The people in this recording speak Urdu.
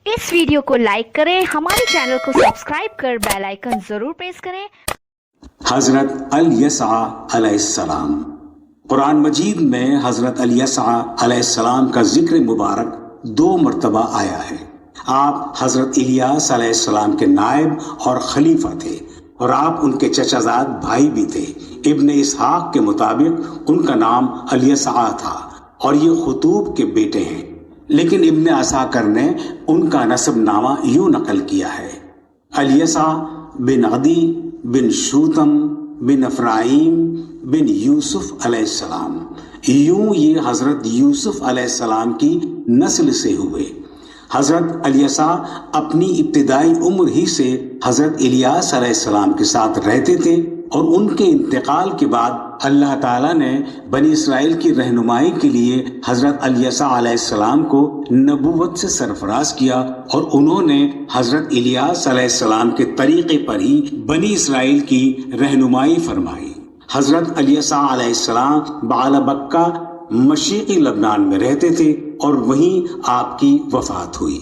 اس ویڈیو کو لائک کریں، ہمارے چینل کو سبسکرائب کر بیل آئیکن ضرور پریس کریں۔ حضرت الیسع علیہ السلام، قرآن مجید میں حضرت الیسع علیہ السلام کا ذکر مبارک 2 مرتبہ آیا ہے۔ آپ حضرت الیاس علیہ السلام کے نائب اور خلیفہ تھے، اور آپ ان کے چچا زاد بھائی بھی تھے۔ ابن اسحاق کے مطابق ان کا نام الیسع تھا، اور یہ خطوب کے بیٹے ہیں، لیکن ابن عساکر نے ان کا نسب نامہ یوں نقل کیا ہے: الیسع بن عدی بن شوتم بن افرائیم بن یوسف علیہ السلام۔ یوں یہ حضرت یوسف علیہ السلام کی نسل سے ہوئے۔ حضرت الیسع اپنی ابتدائی عمر ہی سے حضرت الیاس علیہ السلام کے ساتھ رہتے تھے، اور ان کے انتقال کے بعد اللہ تعالیٰ نے بنی اسرائیل کی رہنمائی کے لیے حضرت الیسع علیہ السلام کو نبوت سے سرفراز کیا، اور انہوں نے حضرت الیاس علیہ السلام کے طریقے پر ہی بنی اسرائیل کی رہنمائی فرمائی۔ حضرت الیسع علیہ السلام بعل بکہ مشرقی لبنان میں رہتے تھے، اور وہیں آپ کی وفات ہوئی۔